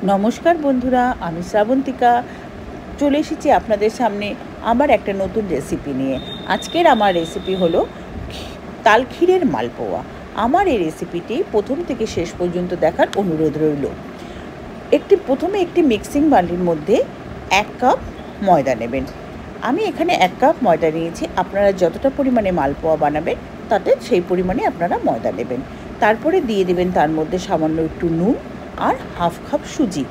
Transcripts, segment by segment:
नमस्कार बंधुरा आमी श्रावंतिका चले एसेছি আপনাদের সামনে আমার একটা নতুন রেসিপি নিয়ে। আজকের আমার রেসিপি হলো তাল ক্ষীরের মালপোয়া। আমার এই রেসিপিটি প্রথম থেকে শেষ পর্যন্ত দেখার অনুরোধ রইল। প্রথমে একটি মিক্সিং বাটির মধ্যে 1 কাপ ময়দা নেবেন। আমি এখানে 1 কাপ ময়দা নিয়েছি। আপনারা যতটা পরিমাণে মালপোয়া বানাবেন তাতে সেই পরিমাণে আপনারা ময়দা নেবেন। তারপরে দিয়ে দেবেন তার মধ্যে সামান্য একটু নুন আর হাফ কাপ সুজি।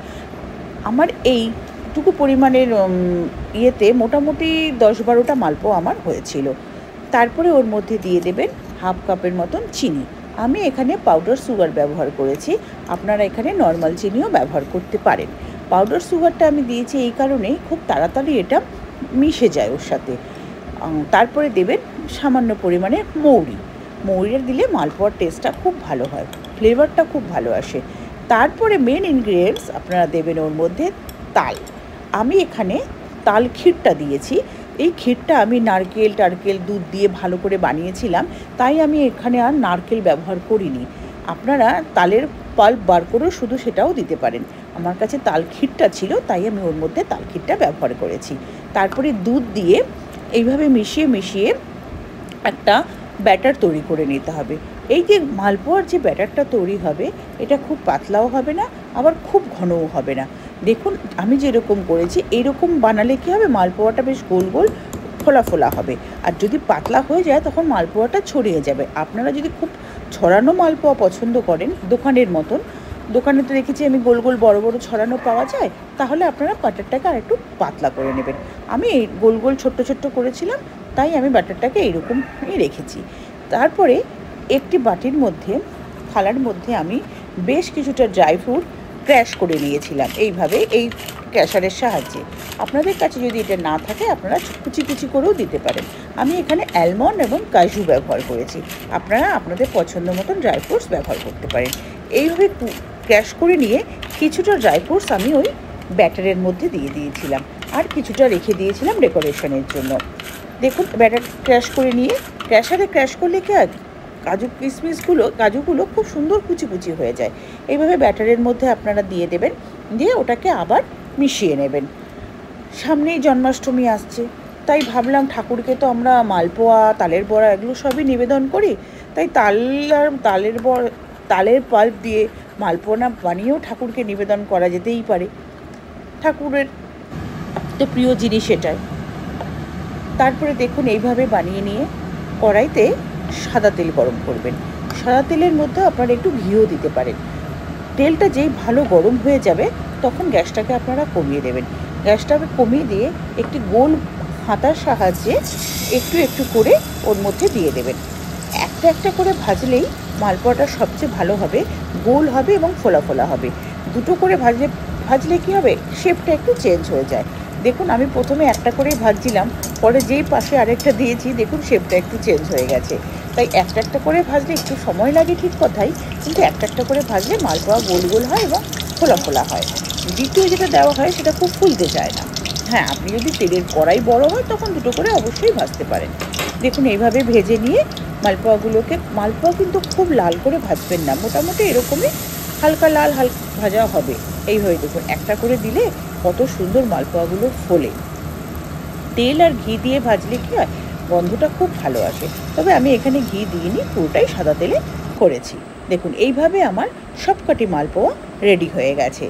আমার এইটুকু পরিমাণের ইয়েতে মোটামুটি 10-12টা মালপোয়া আমার হয়েছিল। তারপরে ওর মধ্যে দিয়ে দেবেন হাফ কাপের মতন চিনি। আমি এখানে পাউডার সুগার ব্যবহার করেছি, আপনারা এখানে নর্মাল চিনিও ব্যবহার করতে পারেন। পাউডার সুগারটা আমি দিয়েছি এই কারণেই খুব তাড়াতাড়ি এটা মিশে যায় ওর সাথে। তারপরে দেবেন সামান্য পরিমাণে মৌরিটা দিলে মালপোয়ার টেস্টটা খুব ভালো হয়, ফ্লেভারটা খুব ভালো আসে। তারপরে মেন ইনগ্রিডিয়েন্টস আপনারা দেবেন ওর মধ্যে তাল। আমি এখানে তাল ক্ষীরটা দিয়েছি। এই ক্ষীরটা আমি নারকেল দুধ দিয়ে ভালো করে বানিয়েছিলাম, তাই আমি এখানে আর নারকেল ব্যবহার করিনি। আপনারা তালের পাল্প বার করেও শুধু সেটাও দিতে পারেন। আমার কাছে তাল ক্ষীরটা ছিল তাই আমি ওর মধ্যে তাল ক্ষীরটা ব্যবহার করেছি। তারপরে দুধ দিয়ে এইভাবে মিশিয়ে একটা ব্যাটার তৈরি করে নিতে হবে। এই যে মালপোয়ার যে ব্যাটারটা তৈরি হবে এটা খুব পাতলাও হবে না, আবার খুব ঘনও হবে না। দেখুন আমি যেরকম করেছি এইরকম বানালে কী হবে, মালপোয়াটা বেশ গোল গোল ফোলা হবে। আর যদি পাতলা হয়ে যায় তখন মালপোয়াটা ছড়িয়ে যাবে। আপনারা যদি খুব ছড়ানো মালপোয়া পছন্দ করেন দোকানের মতন, দোকানে তো দেখেছি আমি গোল গোল বড় বড় ছড়ানো পাওয়া যায়, তাহলে আপনারা ব্যাটারটাকে আর একটু পাতলা করে নেবেন। আমি এই গোল গোল ছোট্ট করেছিলাম, তাই আমি ব্যাটারটাকে এইরকমই রেখেছি। তারপরে একটি বাটির মধ্যে থালার মধ্যে আমি বেশ কিছুটা ড্রাই ফ্রুট ক্র্যাশ করে নিয়েছিলাম এইভাবে, এই ক্র্যাশারের সাহায্যে। আপনাদের কাছে যদি এটা না থাকে আপনারা কুচি করেও দিতে পারেন। আমি এখানে অ্যালমন্ড এবং কাজু ব্যবহার করেছি, আপনারা আপনাদের পছন্দ মতন ড্রাই ফ্রুটস ব্যবহার করতে পারেন। এইভাবে ক্র্যাশ করে নিয়ে কিছুটা ড্রাই ফ্রুটস আমি ওই ব্যাটারের মধ্যে দিয়ে দিয়েছিলাম, আর কিছুটা রেখে দিয়েছিলাম ডেকোরেশনের জন্য। দেখুন ব্যাটার ক্র্যাশ করে নিয়ে, ক্র্যাশারে ক্র্যাশ করলে কি হয়, কাজুগুলো খুব সুন্দর কুচি হয়ে যায়। এইভাবে ব্যাটারের মধ্যে আপনারা দিয়ে দেবেন, দিয়ে ওটাকে আবার মিশিয়ে নেবেন। সামনেই জন্মাষ্টমী আসছে, তাই ভাবলাম ঠাকুরকে তো আমরা মালপোয়া, তালের বড়া এগুলো সবই নিবেদন করি, তাই তালের পাল্প দিয়ে মালপোয়া বানিয়েও ঠাকুরকে নিবেদন করা যেতেই পারে। ঠাকুরের তো প্রিয় জিনিস এটাই। তারপরে দেখুন এইভাবে বানিয়ে নিয়ে কড়াইতে সাদা তেল গরম করবেন। সাদা তেলের মধ্যে আপনারা একটু ঘিও দিতে পারেন। তেলটা যেই ভালো গরম হয়ে যাবে তখন গ্যাসটাকে আপনারা কমিয়ে দেবেন। গ্যাসটাকে কমিয়ে দিয়ে একটি গোল হাতার সাহায্যে একটু করে ওর মধ্যে দিয়ে দেবেন। একটা করে ভাজলেই মালপোয়াটা সবচেয়ে ভালো হবে, গোল হবে এবং ফোলা হবে। দুটো করে ভাজলে কী হবে, শেপটা একটু চেঞ্জ হয়ে যায়। দেখুন আমি প্রথমে একটা করেই ভাজছিলাম, পরে যেই পাশে আরেকটা দিয়েছি দেখুন শেপটা একটু চেঞ্জ হয়ে গেছে। তাই একটা করে ভাজলে একটু সময় লাগে ঠিক কথাই, কিন্তু একটা করে ভাজলে মালপোয়া গোল হয় এবং ফোলা হয়। দ্বিতীয় যেটা দেওয়া হয় সেটা খুব ফুলতে চায় না। হ্যাঁ, আপনি যদি তেলের কড়াই বড় হয় তখন দুটো করে অবশ্যই ভাজতে পারেন। দেখুন এইভাবে ভেজে নিয়ে মালপোয়া কিন্তু খুব লাল করে ভাজবেন না, মোটামুটি এরকমই হালকা লাল ভাজা হবে। এইভাবে দেখুন একটা করে দিলে কত সুন্দর মালপোয়াগুলো ফোলে। তেল আর ঘি দিয়ে ভাজলে কী হয়, গন্ধটা খুব ভালো আসে। তবে আমি এখানে ঘি দিইনি, পুরোটাই সাদা তেলে করেছি। দেখুন এইভাবে আমার সবকটি মালপোয়া রেডি হয়ে গেছে।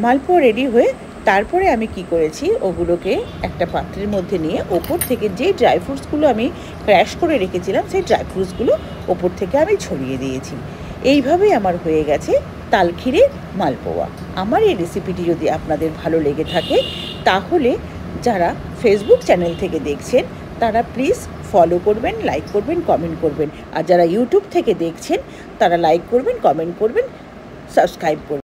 মালপোয়া রেডি হয়ে তারপরে আমি কি করেছি, ওগুলোকে একটা পাত্রের মধ্যে নিয়ে ওপর থেকে যে ড্রাই ফ্রুটসগুলো আমি ক্র্যাশ করে রেখেছিলাম সেই ড্রাই ফ্রুটসগুলো ওপর থেকে আমি ছড়িয়ে দিয়েছি। এইভাবেই আমার হয়ে গেছে তাল ক্ষীরের মালপোয়া। আমার এই রেসিপিটি যদি আপনাদের ভালো লেগে থাকে তাহলে যারা ফেসবুক চ্যানেল থেকে দেখছেন তারা প্লিজ ফলো করবেন, লাইক করবেন, কমেন্ট করবেন। আর যারা ইউটিউব থেকে দেখছেন তারা লাইক করবেন, কমেন্ট করবেন, সাবস্ক্রাইব করবেন।